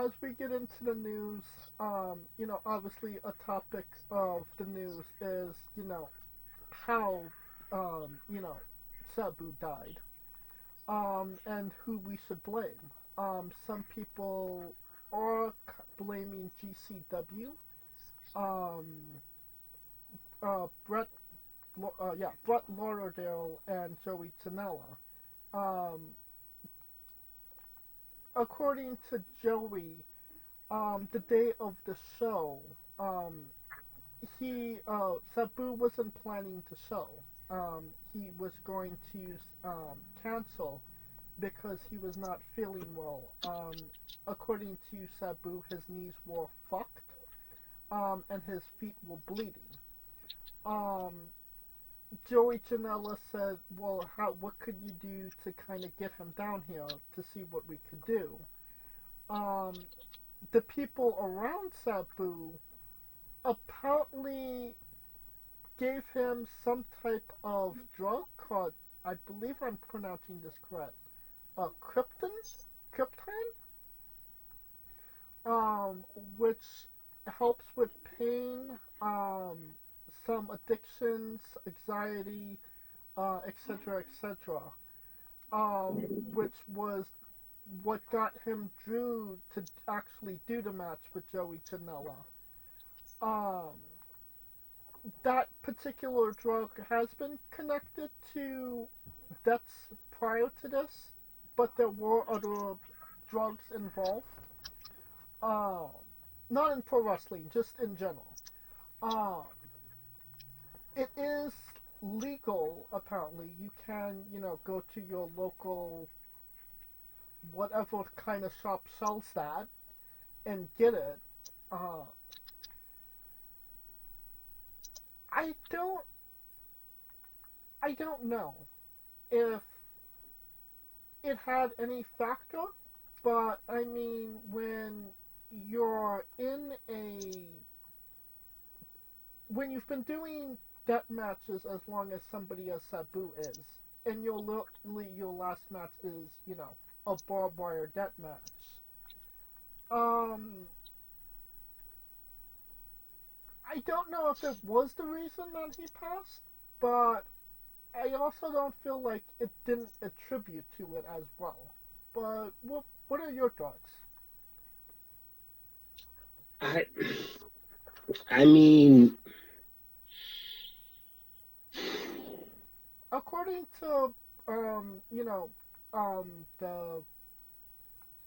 as we get into the news, obviously a topic of the news is, how, you know, Sabu died, and who we should blame. Some people are blaming GCW, um, Brett, Brett Lauderdale and Joey Janela. Um, According to Joey, the day of the show, um, Sabu wasn't planning to show. He was going to cancel because he was not feeling well. According to Sabu, his knees were fucked, and his feet were bleeding. Um, Joey Janela said, "Well, what could you do to kind of get him down here to see what we could do?" Um, the people around Sabu apparently gave him some type of drug called, I believe I'm pronouncing this correct, krypton, um, which helps with pain, some addictions, anxiety, etc., etc. Which was what got him drew to actually do the match with Joey Janela. Um, that particular drug has been connected to deaths prior to this, but there were other drugs involved. Um, Not in pro wrestling, just in general. Um, it is legal, apparently. You can, go to your local whatever kind of shop sells that and get it. Uh, I don't, I don't know if it had any factor, but I mean, when you're in a when you've been doing death matches as long as somebody as Sabu is, and your last match is, a barbed wire death match. Um, I don't know if it was the reason that he passed, but I also don't feel like it didn't attribute to it as well. But what are your thoughts? I I mean, According to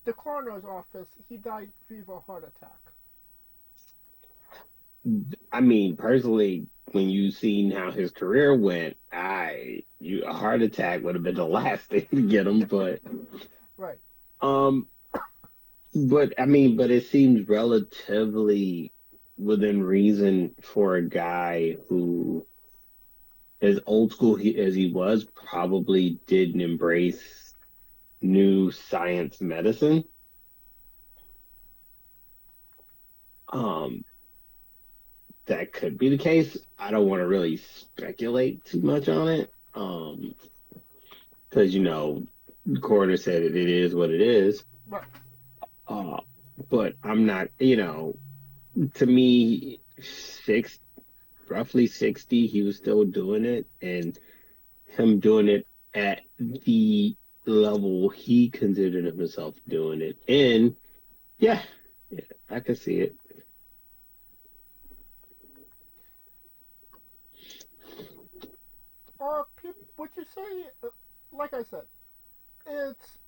the coroner's office, he died of a heart attack. personally, when you seen how his career went, a heart attack would have been the last thing to get him. Right. Um, but it seems relatively within reason for a guy who, as old school as he was, probably didn't embrace new science medicine. Um, that could be the case. I don't want to really speculate too much on it. Because the coroner said it is what it is. Right. Uh, but I'm not, to me, six, roughly 60, he was still doing it, and him doing it at the level he considered himself doing it. And yeah, yeah, I can see it. Would you say, like I said, it's.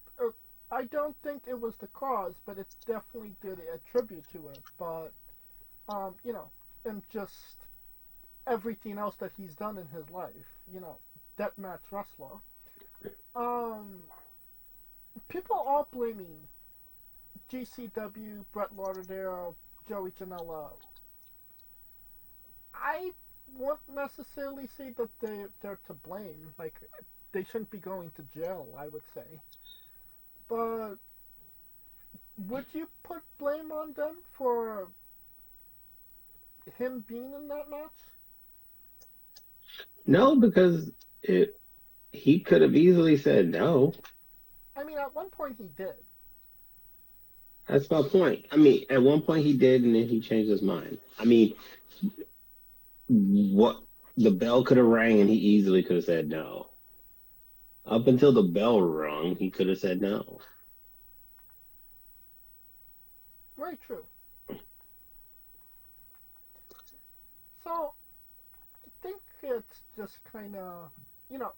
I don't think it was the cause, but it definitely did attribute to it. But and just everything else that he's done in his life, deathmatch wrestler. Um, People are blaming GCW, Brett Lauderdale, Joey Janela. I won't necessarily say that they're to blame. Like, they shouldn't be going to jail, I would say. But would you put blame on them for him being in that match? No, because he could have easily said no. I mean, at one point he did. That's my point. I mean, at one point he did, and then he changed his mind. I mean, what the bell could have rang, and he easily could have said no. Up until the bell rung, he could have said no. Very true. So I think it's just kind of, you know,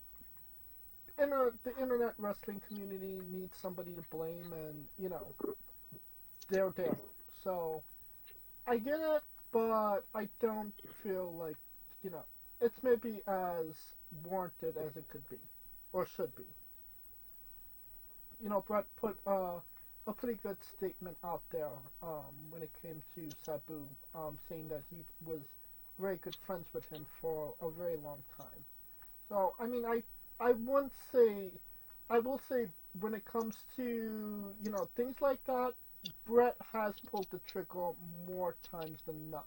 the internet wrestling community needs somebody to blame, and they're there. So I get it, but I don't feel like you know it's maybe as warranted as it could be or should be. Brett put a pretty good statement out there when it came to Sabu, saying that he was very good friends with him for a very long time. So I mean, I wouldn't say I will say when it comes to things like that, Brett has pulled the trigger more times than not.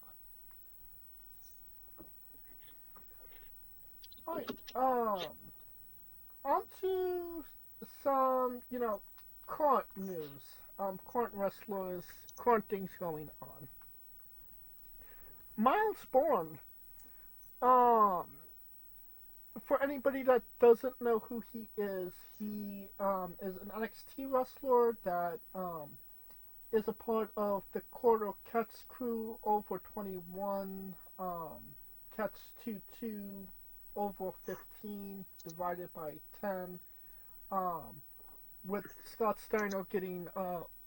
All right, on to some current news, current wrestlers, current things going on. Miles Bourn, um, for anybody that doesn't know who he is an NXT wrestler that is a part of the Quarter Catch crew over 21, Catch 2 over 15 divided by 10, um, with Scott Steiner getting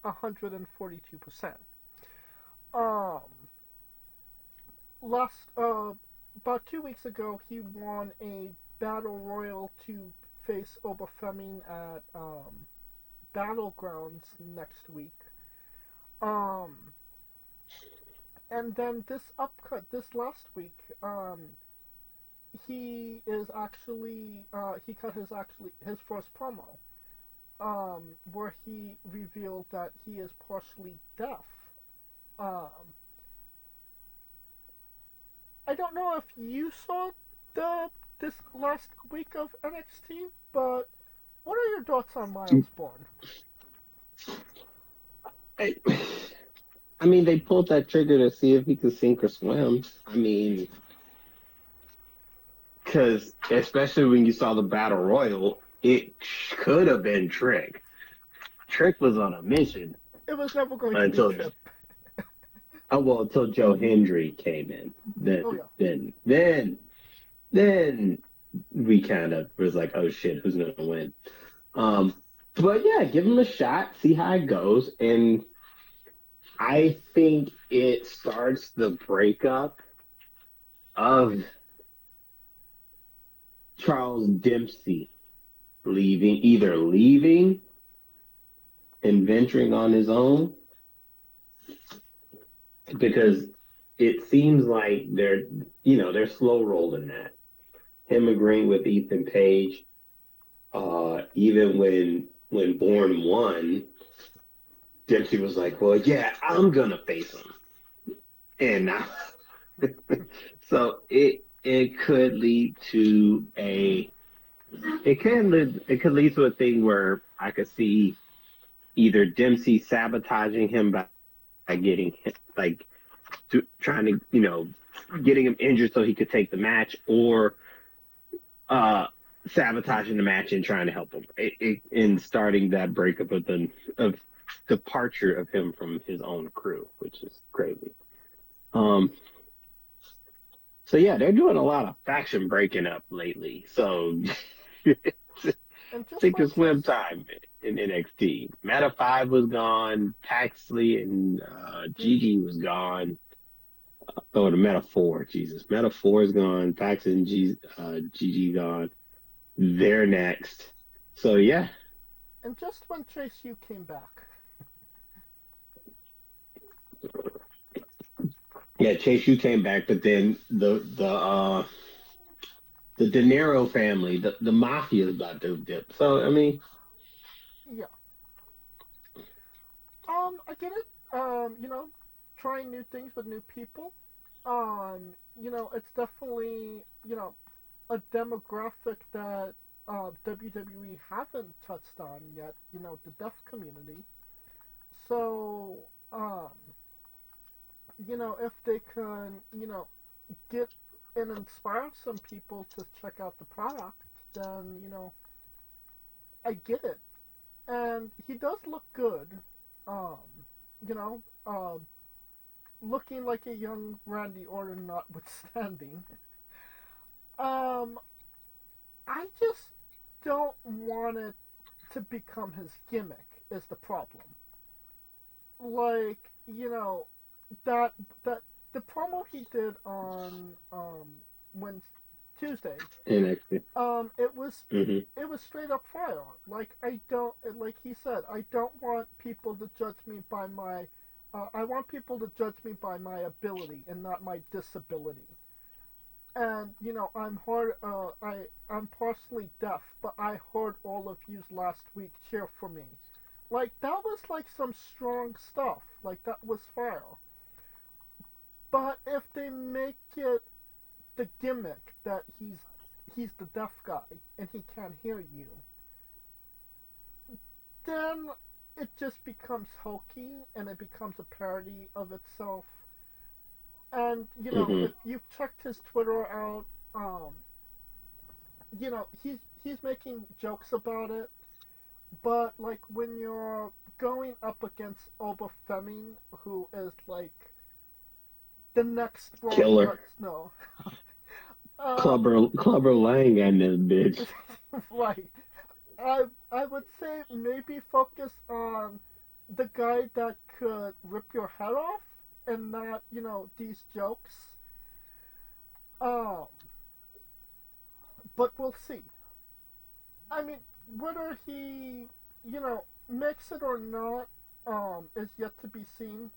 142%. Um, last About 2 weeks ago, he won a battle royal to face Oberfemi at Battlegrounds next week. Um, and then this last week, he cut his first promo, where he revealed that he is partially deaf. Um, I don't know if you saw the this last week of NXT, but what are your thoughts on Miles Bourne? I, I mean, they pulled that trigger to see if he could sink or swim. I mean, because especially when you saw the battle royal, it could have been Trick. Trick was on a mission It was never going to be until Trip. until Joe Hendry came in. Then Oh yeah. then then then we kind of was like, oh shit, who's gonna win? Um, but yeah, give him a shot, see how it goes, and I think it starts the breakup of Charles Dempsey either leaving and venturing on his own, because it seems like they're slow rolling that. Him agreeing with Ethan Page, even when Bourne won, Dempsey was like, "Well, yeah, I'm gonna face him," and now, so it could lead to it could lead to a thing where I could see either Dempsey sabotaging him by getting like trying to getting him injured so he could take the match, or uh sabotaging the match and trying to help him in starting that breakup of departure of him from his own crew, which is crazy. Um, so yeah, they're doing a lot of faction breaking up lately. So And just sink or like swim Chase, time in NXT. Meta 5 was gone. Paxley and Gigi, Gigi was gone. Oh, the Meta 4, Jesus. Meta 4 is gone. Pax and Gigi gone. They're next. So yeah, and just when Chase U came back. yeah. Chase, you came back, but then the De Niro family, the mafia is about to dip. So I mean, Yeah. I get it. Trying new things with new people. It's definitely a demographic that WWE haven't touched on yet. The deaf community. So, if they can, get and inspire some people to check out the product, then, I get it. And he does look good. Um, you know, looking like a young Randy Orton notwithstanding. Um, I just don't want it to become his gimmick is the problem. Like, that that the promo he did on when Tuesday, NXT. it was Hmm. straight up fire. Like I don't like he said, I don't want people to judge me by my I want people to judge me by my ability and not my disability. And I'm partially deaf, but I heard all of yous last week cheer for me. Like that was like some strong stuff. Like that was fire. But if they make it the gimmick that he's the deaf guy and he can't hear you, then it just becomes hokey and it becomes a parody of itself. And Hmm. if you've checked his Twitter out, um, he's making jokes about it. But like when you're going up against Oba Femi, who is like the next Brock Killer. Lesnar, um, Clubber Lang and this bitch. right? I would say maybe focus on the guy that could rip your head off and not these jokes. Um, but we'll see. I mean, whether he makes it or not is yet to be seen.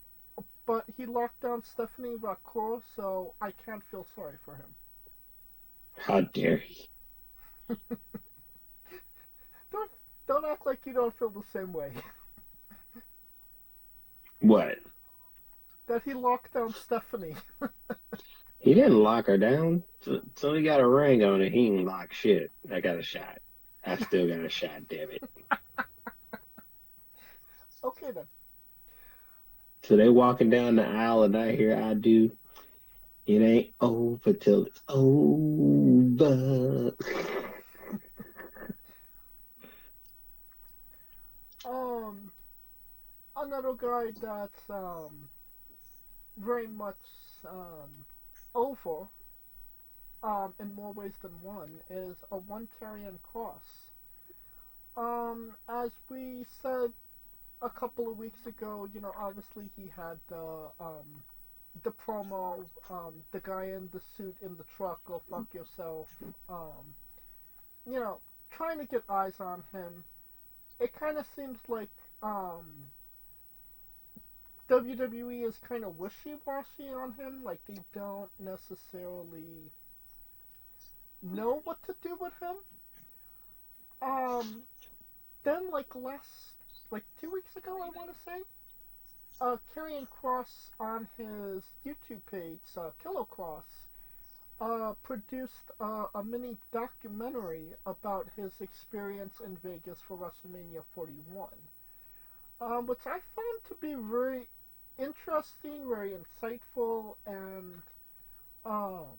But he locked down Stephanie Vacour, so I can't feel sorry for him. How dare he? Don't don't act like you don't feel the same way. What? That he locked down Stephanie. He didn't lock her down. So he got a ring on it. He ain't lock shit. I got a shot. I still got a shot, damn it. Okay then. So they walking down the aisle and I hear I do. It ain't over till it's over. Um, Another guy that's very much um over in more ways than one is a one Karrion Kross. As we said a couple of weeks ago, obviously he had the promo, the guy in the suit in the truck, go fuck yourself. Um, you know, Trying to get eyes on him. It kind of seems like WWE is kind of wishy-washy on him. Like they don't necessarily know what to do with him. Um, then like 2 weeks ago, I want to say, Karrion Kross on his YouTube page, Killer Cross, produced a mini documentary about his experience in Vegas for WrestleMania 41, which I found to be very interesting, very insightful, and um,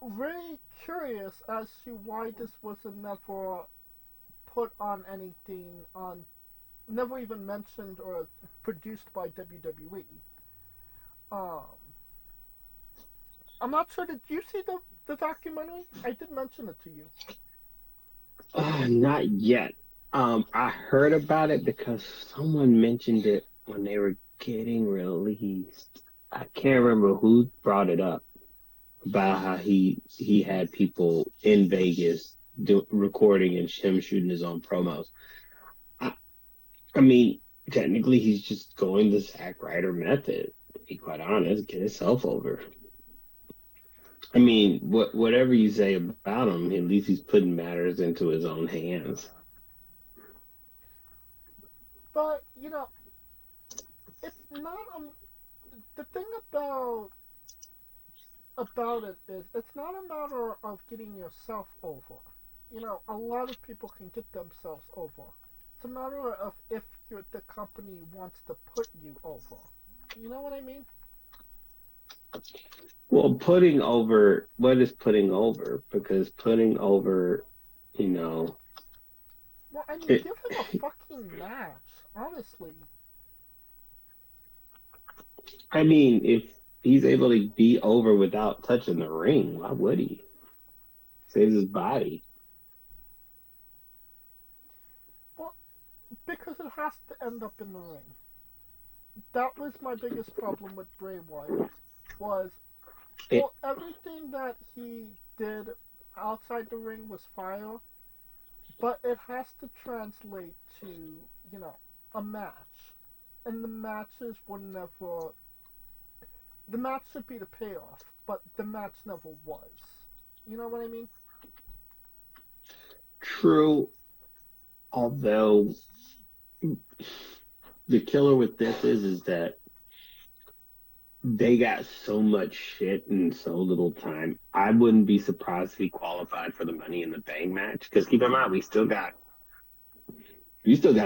very curious as to why this was never put on anything on, never even mentioned or produced by WWE. Um, I'm not sure. Did you see the documentary? I did mention it to you. Not yet. I heard about it because someone mentioned it when they were getting released. I can't remember who brought it up about how he had people in Vegas recording and him shooting his own promos. I, I mean, technically, he's just going the Zack Ryder method. To be quite honest, get himself over. I mean, whatever you say about him, at least he's putting matters into his own hands. But it's not the thing about it is it's not a matter of getting yourself over. A lot of people can get themselves over. It's a matter of if the company wants to put you over. You know what I mean? Well, putting over, what is putting over? Because putting over, you know, Well, I mean, it, give him a fucking match, honestly. I mean, if he's able to be over without touching the ring, why would he? Saves his body. Well, because it has to end up in the ring. That was my biggest problem with Bray Wyatt. Was It, everything that he did outside the ring was fire, but it has to translate to a match, and the matches were never. The match should be the payoff, but the match never was. You know what I mean? true, although the killer with this is that they got so much shit in so little time. I wouldn't be surprised if he qualified for the Money in the Bank match. Because keep in mind, we still got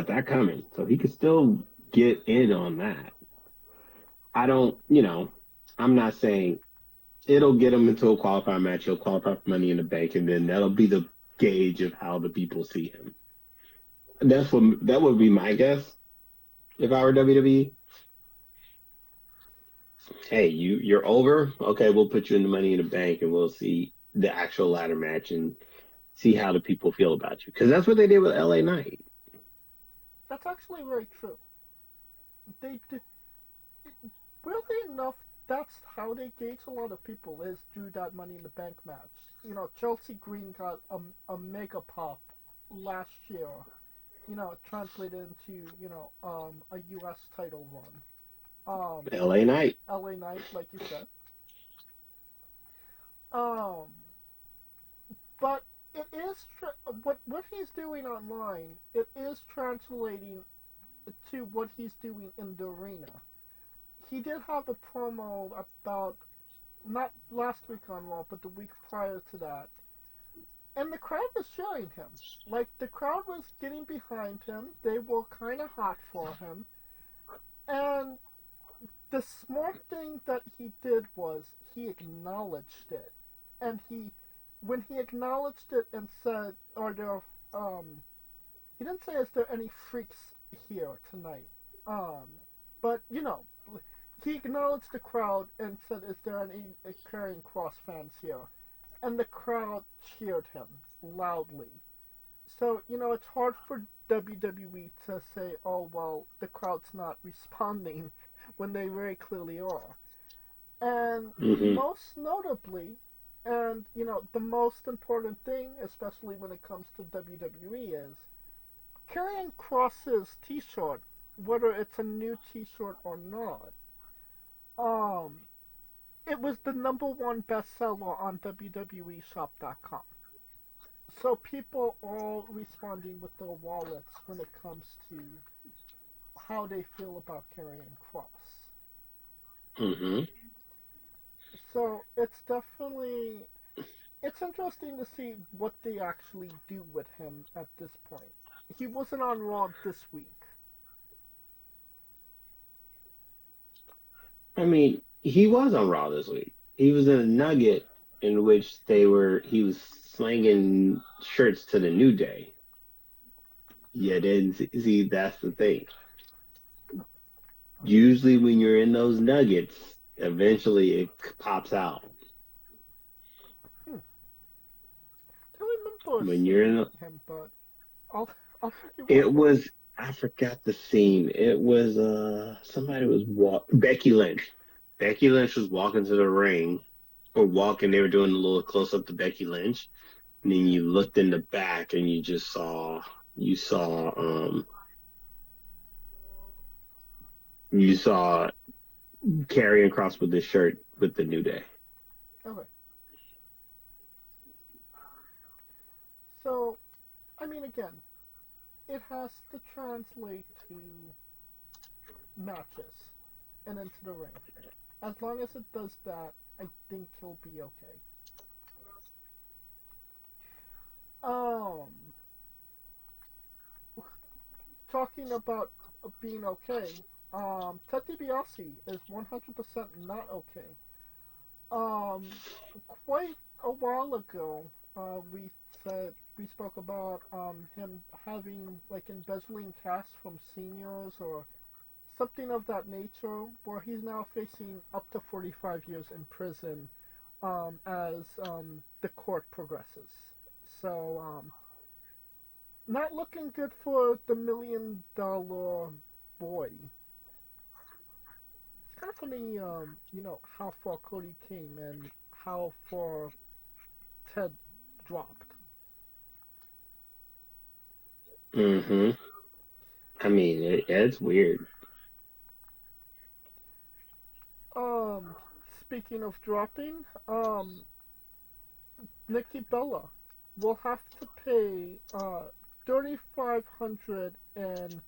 that coming, so he could still get in on that. I don't, I'm not saying it'll get him into a qualifying match. He'll qualify for Money in the Bank, and then that'll be the gauge of how the people see him. That would be my guess if I were WWE. Hey, you're over. Okay, we'll put you in the Money in the Bank, and we'll see the actual ladder match and see how the people feel about you. Because that's what they did with LA Knight. That's actually very true. They did, weirdly enough, that's how they gauge a lot of people is through that Money in the Bank match. Chelsea Green got a mega pop last year. Translated into a U.S. title run. LA Knight. L.A. Knight, like you said. Um, but it is what he's doing online. It is translating to what he's doing in the arena. He did have a promo about not last week on Raw, but the week prior to that, and the crowd was cheering him. Like the crowd was getting behind him. They were kind of hot for him, and the smart thing that he did was he acknowledged it, and when he acknowledged it and said, "Are there?" He didn't say, "Is there any freaks here tonight?" But he acknowledged the crowd and said, "Is there any Karrion Kross fans here?" And the crowd cheered him loudly. So it's hard for WWE to say, "Oh well, the crowd's not responding," when they very clearly are. And Hmm. most notably, and the most important thing, especially when it comes to WWE, is Karrion Kross's T-shirt, whether it's a new T-shirt or not. Um, it was the number one bestseller on WWEshop.com. So people are responding with their wallets when it comes to how they feel about Karrion Kross. Hmm. So it's interesting to see what they actually do with him at this point. He wasn't on Raw this week. I mean, he was on Raw this week. He was in a nugget in which he was slanging shirts to the New Day. Yeah, then see, that's the thing. Usually, when you're in those nuggets, eventually it pops out. Hmm. I don't remember When you're seeing in, him, but I'll I'll check you out. it was I forgot the scene. It was somebody was Becky Lynch. Becky Lynch was walking to the ring or walking. They were doing a little close up to Becky Lynch, and then you looked in the back and you saw you saw Karrion Kross with the shirt with the New Day. Okay. So, I mean, again, it has to translate to matches and into the ring. As long as it does that, I think he'll be okay. Um, talking about being okay, Ted DiBiase is 100% not okay. Um, Quite a while ago, we spoke about him having like embezzling cash from seniors or something of that nature, where he's now facing up to 45 years in prison as the court progresses. So, not looking good for the $1 million boy. It's kind of funny, how far Cody came and how far Ted dropped. Mm-hmm. I mean, it's weird. Um, Speaking of dropping, Nikki Bella will have to pay 3,500 and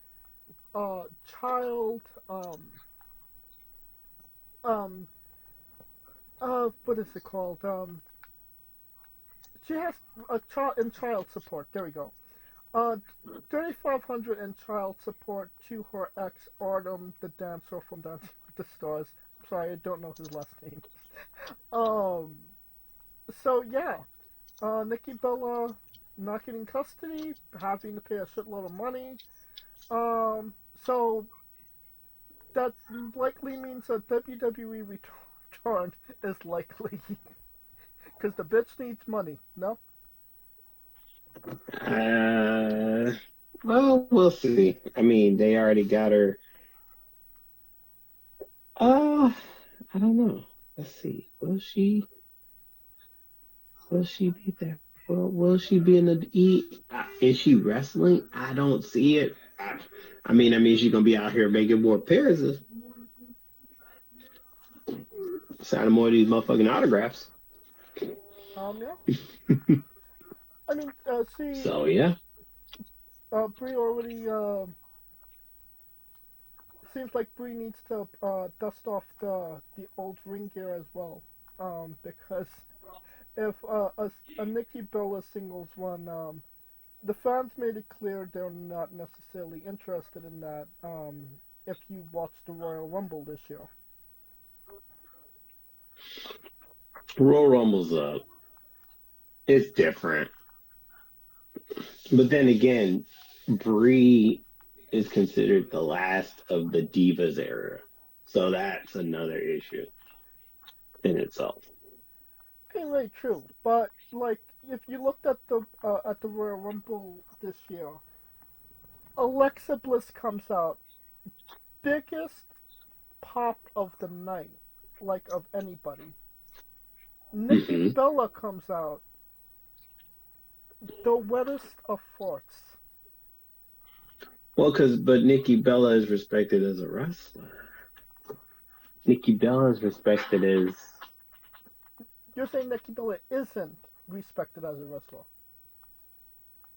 child um what is it called? She has a child in child support. There we go. Uh, 3,500 in child support to her ex Artem, the dancer from Dancing with the Stars. I'm sorry, I don't know his last name. Um, so yeah, Nikki Bella not getting custody, having to pay a shitload of money. So that likely means a WWE return is likely because the bitch needs money. No. Uh, well, we'll see. I mean, they already got her. Uh, I don't know. Let's see. Will she be there? Will she be in the E? Is she wrestling? I don't see it. I mean, she's gonna be out here making more appearances, signing more of these motherfucking autographs. Yeah. I mean, she So yeah. Bree already seems like Bree needs to dust off the old ring gear as well. Because if a Nikki Bella singles run, the fans made it clear they're not necessarily interested in that. If you watch the Royal Rumble this year, Royal Rumble's up. It's different. But then again, Brie is considered the last of the Divas era. So that's another issue in itself. ain't really true. But like, if you looked at the Royal Rumble this year, Alexa Bliss comes out biggest pop of the night, like of anybody. Nikki Hmm. Bella comes out the wettest of farts. But Nikki Bella is respected as a wrestler. Nikki Bella is respected as, You're saying Nikki Bella isn't respected as a wrestler?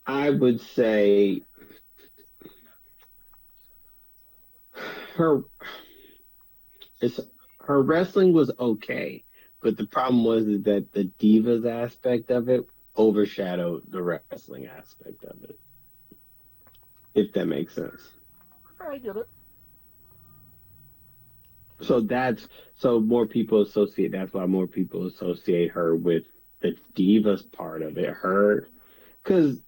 I would say, her it's her wrestling was okay, but the problem was is that the Divas aspect of it overshadowed the wrestling aspect of it, if that makes sense. I get it. So that's so more people associate. That's why more people associate her with the divas part of it. Her, because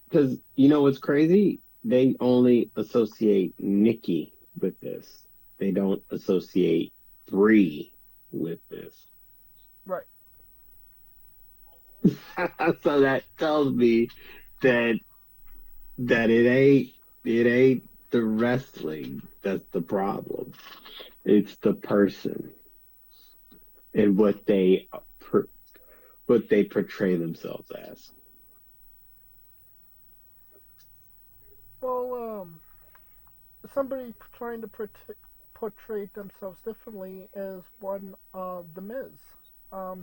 you know what's crazy? They only associate Nikki with this. They don't associate Brie with this. Right. So that tells me that it ain't the wrestling that's the problem. It's the person and what they portray themselves as. Well, somebody trying to portray themselves differently is one The Miz.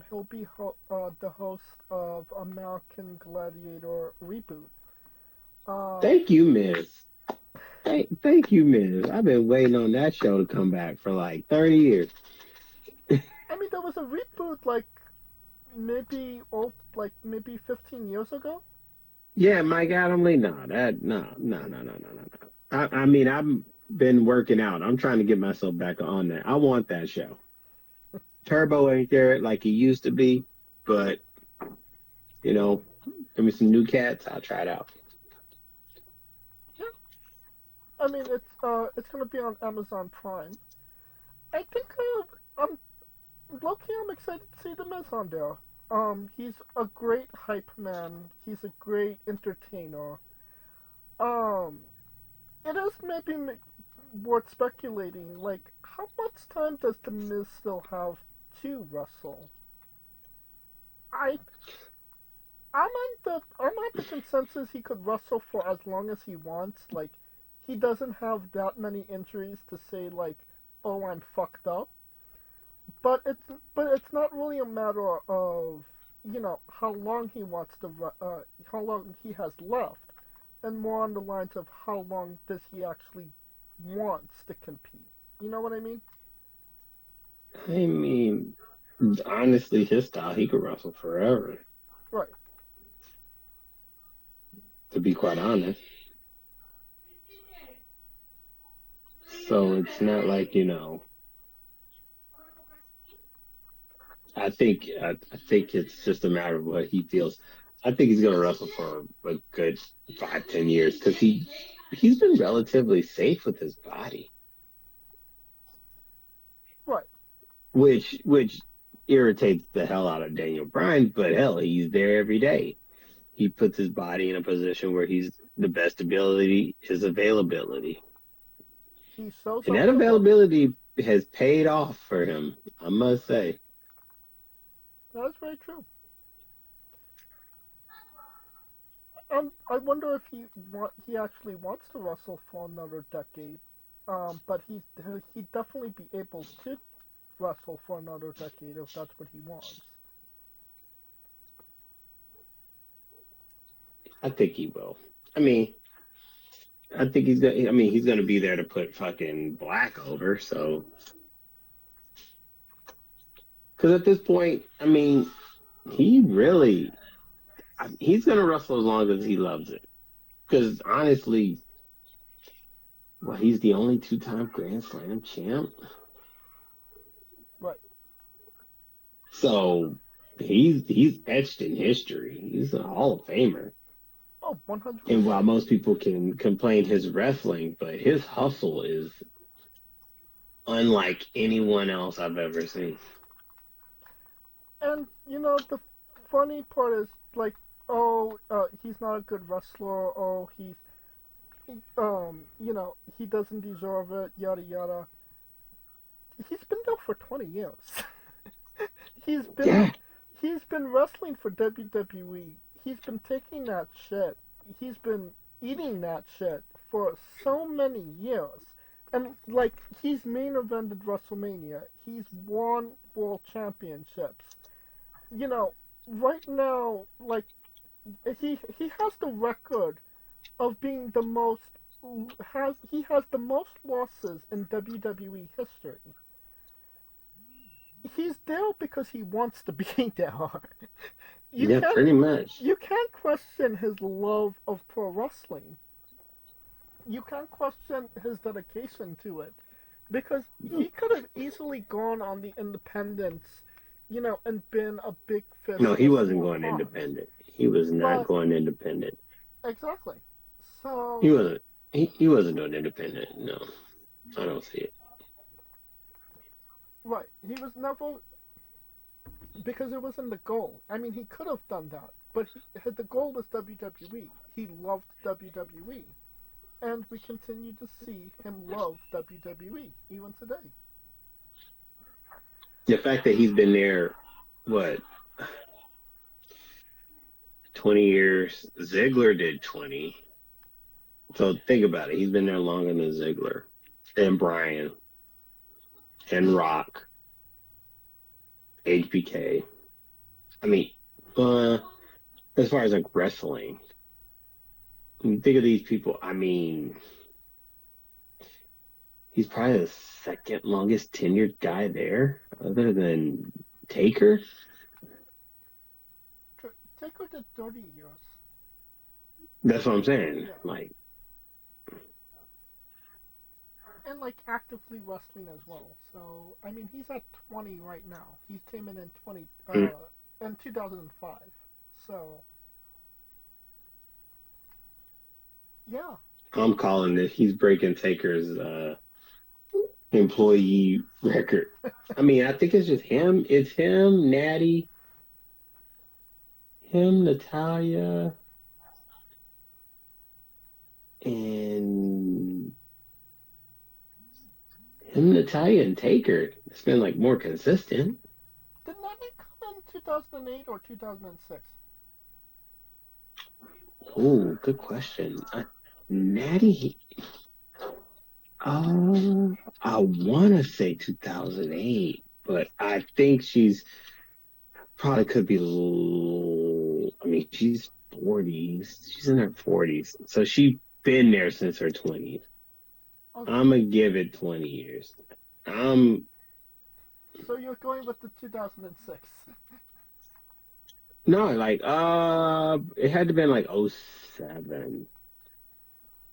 He'll be the host of American Gladiator reboot. Um, Thank you, Miz. Thank you, Miz. I've been waiting on that show to come back for like 30 years. I mean, there was a reboot like maybe 15 years ago. Yeah, Mike Adamley. No, no, no, no, no, no, no. I mean, I've been working out. I'm trying to get myself back on that. I want that show. Turbo ain't there like he used to be, but you know, give me some new cats. I'll try it out. Yeah, I mean it's gonna be on Amazon Prime. I think I'm Loki. I'm excited to see the Miz on there. He's a great hype man. He's a great entertainer. Um, it is maybe worth speculating. Like, how much time does the Miz still have to wrestle? I I'm at the consensus he could wrestle for as long as he wants. Like, he doesn't have that many injuries to say like, oh, I'm fucked up. But it's not really a matter of how long he wants to how long he has left, and more on the lines of how long does he actually wants to compete. You know what I mean? I mean, honestly, his style, he could wrestle forever. Right. To be quite honest, so it's not like I think it's just a matter of what he feels. I think he's gonna wrestle for a good 5, 10 years because he's been relatively safe with his body, Right. which irritates the hell out of Daniel Bryan. But hell, he's there every day. He puts his body in a position where he's the best ability is availability, He shows and up that to work. availability has paid off for him. I must say. That's very true. I wonder if he actually wants to wrestle for another decade. But he'd definitely be able to wrestle for another decade if that's what he wants. I think he will. I mean, I think he's gonna. I mean, he's gonna be there to put fucking Black over. So, because at this point, I mean, he really, he's gonna wrestle as long as he loves it. Because honestly, well, he's the only two-time Grand Slam champ. Right. So he's etched in history. He's a Hall of Famer. Oh, 100%. And while most people can complain his wrestling, but his hustle is unlike anyone else I've ever seen. And the funny part is like, oh, he's not a good wrestler. Oh, he doesn't deserve it. Yada yada. He's been there for 20 years. he's been Yeah, he's been wrestling for WWE. He's been taking that shit. He's been eating that shit for so many years. And like he's main evented WrestleMania. He's won world championships. You know, right now, like he has the record of being the most has the most losses in WWE history. He's there because he wants to be there. You yeah, can't pretty much. you can't question his love of pro wrestling. You can't question his dedication to it because he could have easily gone on the independents, and been a big fish No, in he a wasn't small going pond. independent. He was not But going independent. exactly. He So, wasn't. He wasn't doing independent. No, I don't see it. right, he was never because it wasn't the goal. I mean, he could have done that, but the goal was WWE. He loved WWE, and we continue to see him love WWE even today. The fact that he's been there, what, 20 years? Ziggler did 20. So think about it. He's been there longer than Ziggler and Bryan and Rock, HBK. I mean, uh, as far as like wrestling, think of these people. I mean, he's probably the second longest tenured guy there, other than Taker. Taker did 30 years. That's what I'm saying. Yeah, Like, like actively wrestling as well. So I mean, he's at 20 right now. He came in 20 Mm. in 2005. So yeah, I'm calling it. He's breaking Taker's employee record. I mean, I think it's just him. It's him, Natty, him, Natalia, and him, Natalia, and Taker. It's been like more consistent. did not it come in 2008 or 2006? Oh, good question. Natty, I want to say 2008, but I think she's probably could be. I mean, she's 40s. She's in her 40s, so she's been there since her 20s. Okay, I'm gonna give it 20 years. Um, so you're going with the 2006. no, like it had to been like '07.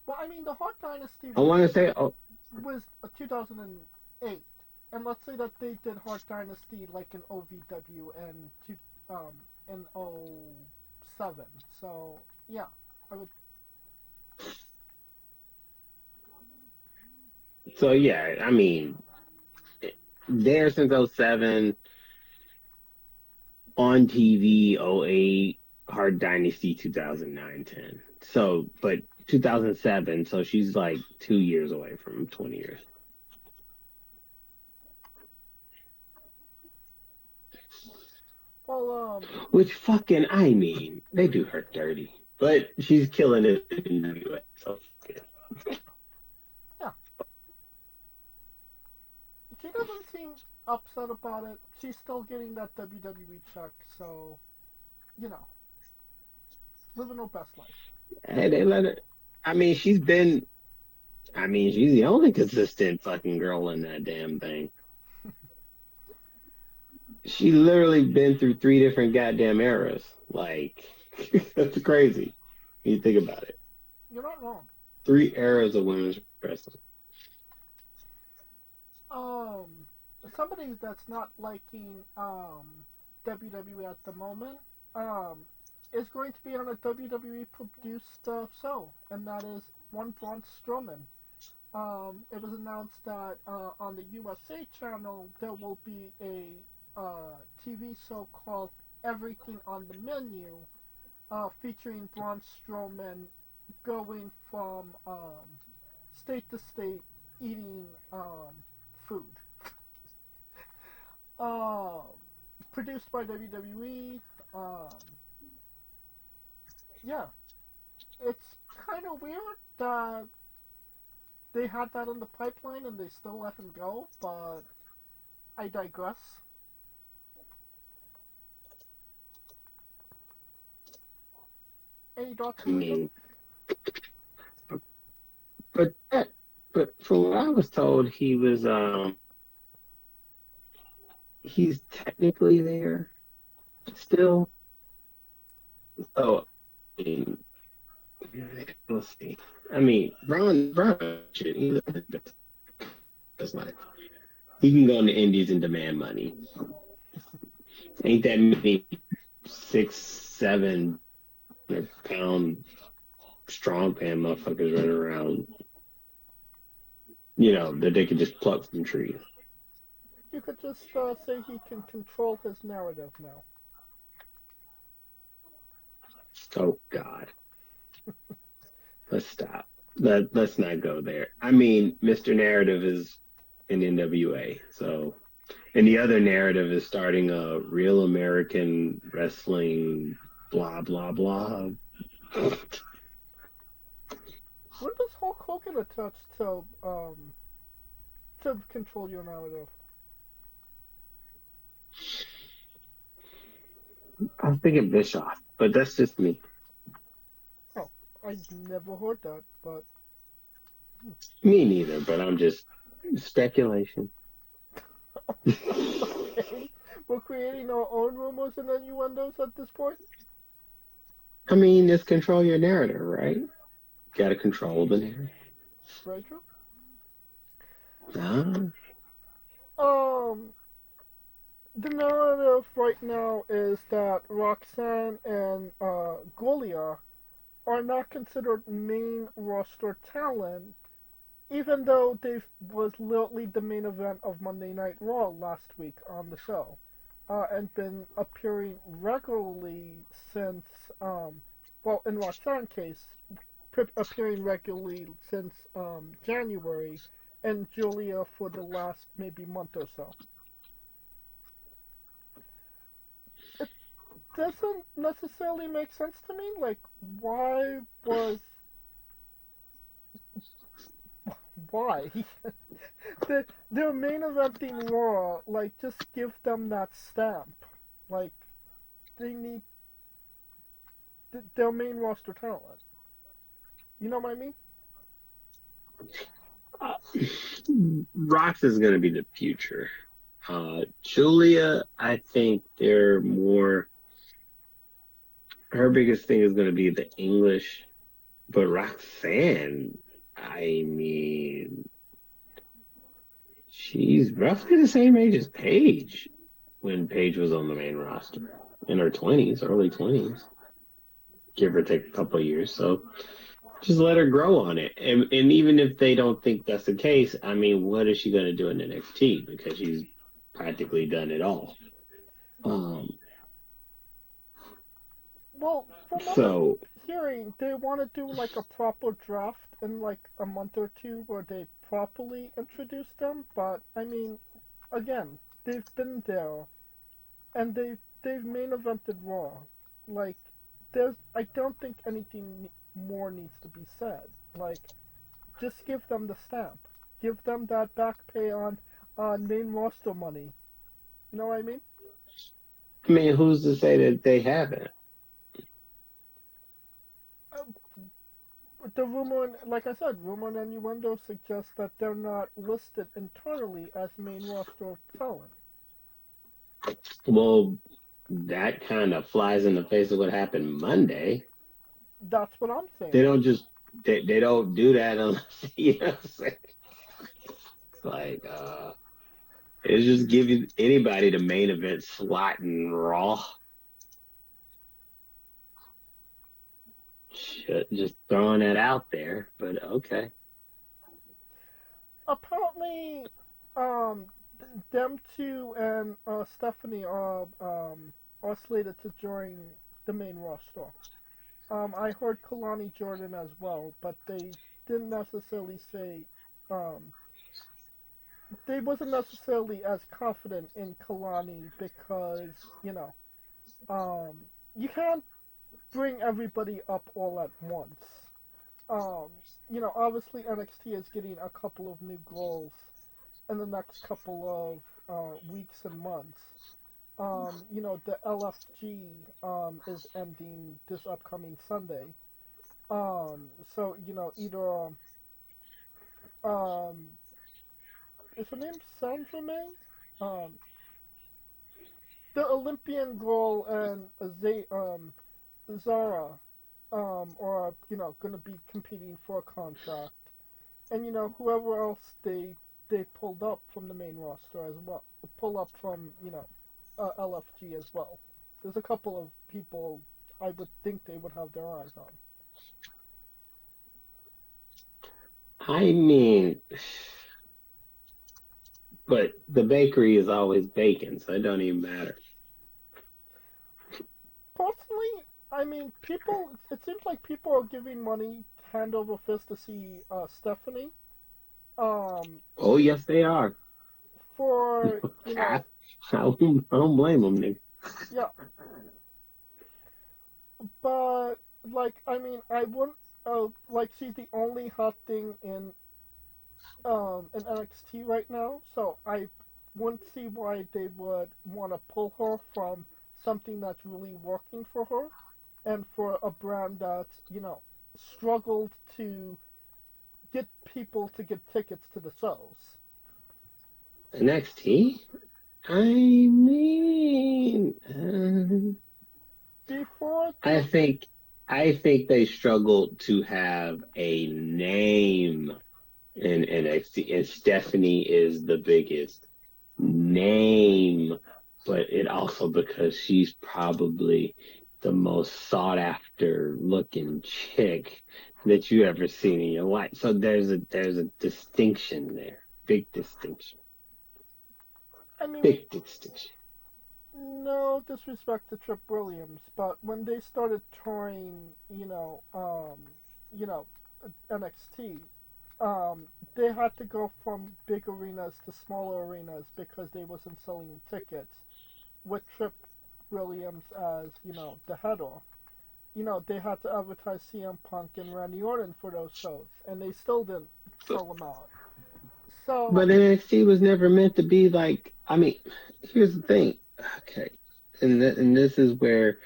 Well, I mean, the Hart Dynasty I want to say was 2008, and let's say that they did Hart Dynasty like in OVW and in '07. So yeah, I would. so. Yeah, I mean, there since '07 on TV '08 Hard Dynasty 2009-10. So, but 2007, so she's like 2 years away from 20 years. Well, Which fucking, I mean, they do her dirty. But she's killing it in WA, so fuck it. yeah, she doesn't seem upset about it. She's still getting that WWE check, so you know, living her best life. Hey, they let her. I mean, she's the only consistent fucking girl in that damn thing. She literally been through three different goddamn eras. Like, that's crazy. When you think about it. You're not wrong. Three eras of women's wrestling. Um, somebody that's not liking WWE at the moment um is going to be on a WWE produced show, and that is one Braun Strowman. It was announced that on the USA channel there will be a TV show called Everything on the Menu, featuring Braun Strowman going from state to state eating food. Uh, Produced by WWE. Um, yeah, it's kind of weird that they had that in the pipeline and they still let him go, but I digress. Any thoughts, I Mariko? mean, but that, but from what I was told, he's technically there still. So, I mean, let's see. I mean, Braun, shit, he's that's life. He can go in the Indies and demand money. Ain't that many 6, 7 pound strong pan motherfuckers running around, that they could just pluck from trees. You could just say he can control his narrative now. Oh God, let's stop. Let's not go there. I mean, Mr. Narrative is in NWA, so and the other narrative is starting a real American wrestling, blah blah blah. When does Hulk Hogan attach to control your narrative? I was thinking Bischoff, but that's just me. Oh, I never heard that, but Me neither, but I'm just speculation. okay. We're creating our own rumors and innuendos at this point. I mean, it's control your narrative, right? Got to control the narrative. Very true. Ah, Um, the narrative right now is that Roxanne and Golia are not considered main roster talent, even though they was literally the main event of Monday Night Raw last week on the show, and been appearing regularly since, well, in Roxanne's case, appearing regularly since January, and Julia for the last maybe month or so. It doesn't necessarily make sense to me. Like, why was why their main eventing Raw? Like, just give them that stamp. Like, they need their main roster talent. You know what I mean? uh, Rox is going to be the future. Julia, I think they're more. Her biggest thing is going to be the English, but Roxanne, I mean, she's roughly the same age as Paige when Paige was on the main roster in her 20s, early 20s, give or take a couple of years. So just let her grow on it. And even if they don't think that's the case, I mean, what is she going to do in NXT? Because she's practically done it all. Um, Well, from what I'm so, hearing, they want to do like a proper draft in like a month or two where they properly introduce them. But I mean, again, they've been there and they've main evented Raw. Like, I don't think anything more needs to be said. Like, just give them the stamp, give them that back pay on main roster money. You know what I mean? I mean, who's to say that they haven't? Uh, the rumor, like I said, rumor and innuendo suggests that they're not listed internally as main roster talent. Well, that kind of flies in the face of what happened Monday. That's what I'm They saying. don't just they don't do that unless you know what I'm saying? It's like it's just giving anybody the main event slot in Raw. Just throwing that out there, but okay. Apparently, um, them two and Stephanie are slated to join the main roster. I heard Kalani Jordan as well, but they didn't necessarily say. Um, they wasn't necessarily as confident in Kalani because um, you can't bring everybody up all at once. Um, obviously NXT is getting a couple of new goals in the next couple of weeks and months. The LFG is ending this upcoming Sunday. So either um, is her name Sandra May? Um, the Olympian girl and Zara are going to be competing for a contract, and whoever else they pulled up from the main roster as well, pull up from LFG as well. There's a couple of people I would think they would have their eyes on. I mean, but the bakery is always baking, so it don't even matter. Personally, I mean, people. It seems like people are giving money hand over fist to see Stephanie. Um, Oh yes, they are. for I, I don't blame them, nigga. yeah, but like I mean, I wouldn't like she's the only hot thing in NXT right now, so I wouldn't see why they would want to pull her from something that's really working for her, and for a brand that's struggled to get people to get tickets to the shows. NXT. I mean, Before I the think I think they struggled to have a name in NXT, and Stephanie is the biggest name, but it also because she's probably the most sought after looking chick that you ever seen in your life. So there's a distinction there, big distinction, I mean, big distinction. no disrespect to Trip Williams, but when they started touring, you know, NXT, they had to go from big arenas to smaller arenas because they wasn't selling tickets. With Trip Williams as the header, they had to advertise CM Punk and Randy Orton for those shows, and they still didn't But, sell them out. So, but NXT was never meant to be like. I mean, here's the thing. Okay, and this is where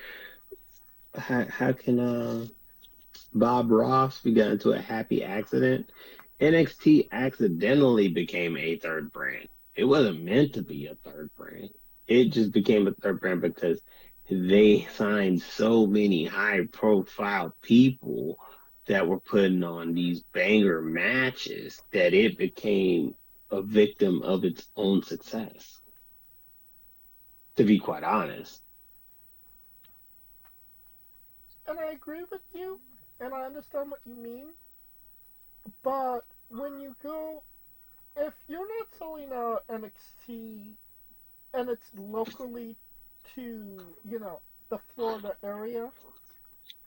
how can Bob Ross, we got into a happy accident. NXT accidentally became a third brand. It wasn't meant to be a third brand. It just became a third brand because they signed so many high profile people that were putting on these banger matches that it became a victim of its own success, to be quite honest. and I agree with you, and I understand what you mean, but when you go, if you're not selling out NXT and it's locally to, the Florida area,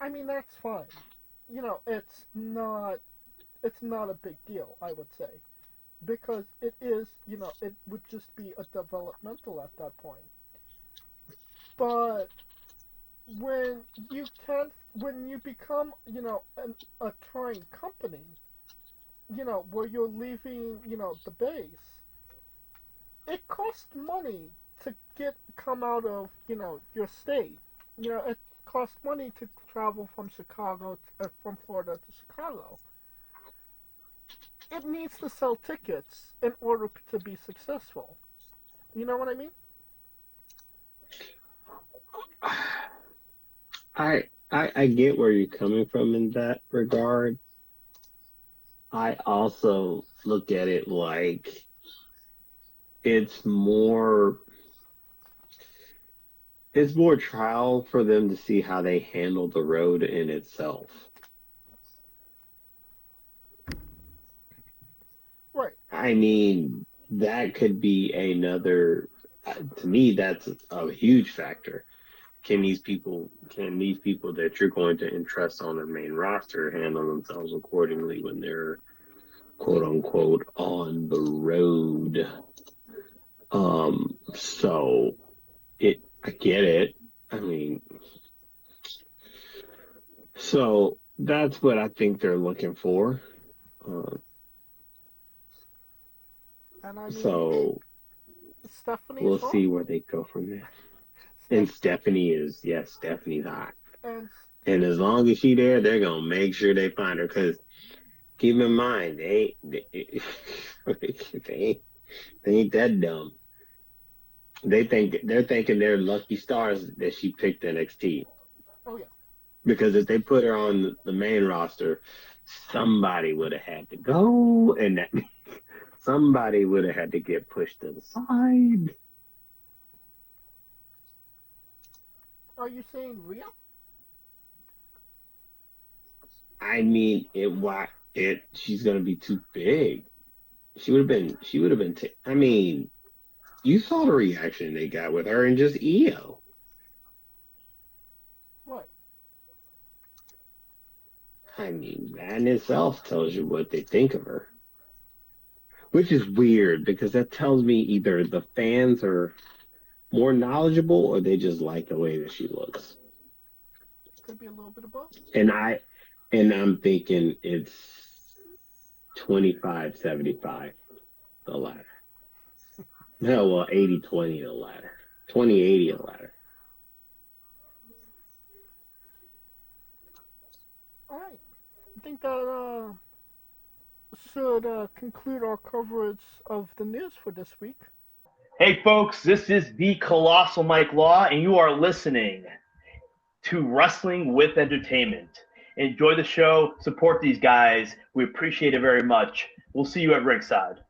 I mean, that's fine. It's not a big deal, I would say, because it is, it would just be a developmental at that point. But when when you become, a touring company, where you're leaving, the base, it costs money to come out of, your state. It costs money to travel from from Florida to Chicago. It needs to sell tickets in order to be successful. You know what I mean? I get where you're coming from in that regard. I also look at it like it's more it's more trial for them to see how they handle the road in itself. Right. I mean, that could be another to me that's a huge factor. Can these people that you're going to entrust on the main roster handle themselves accordingly when they're quote unquote on the road? So I get it. I mean, so that's what I think they're looking for. Um, And I mean, so Stephanie we'll as well. see where they go from there. And Steph Stephanie's hot. and And as long as she there, they're gonna make sure they find her. Cause keep in mind, they ain't that dumb. They're thinking they're lucky stars that she picked NXT. oh yeah, Because if they put her on the main roster, somebody would have had to go, and that somebody would have had to get pushed to the side. are you saying Rhea? I mean, she's gonna be too big. She would have been. I mean, you saw the reaction they got with her and just EO. Right. I mean, that in itself tells you what they think of her, which is weird because that tells me either the fans are more knowledgeable or they just like the way that she looks. Could be a little bit of both. And I'm thinking it's 25-75 the latter. No, well 80-20 the latter. 20-80 the latter. All right. I think that should conclude our coverage of the news for this week. Hey, folks, this is the Colossal Mike Law, and you are listening to Wrestling with Entertainment. Enjoy the show. Support these guys. We appreciate it very much. We'll see you at ringside.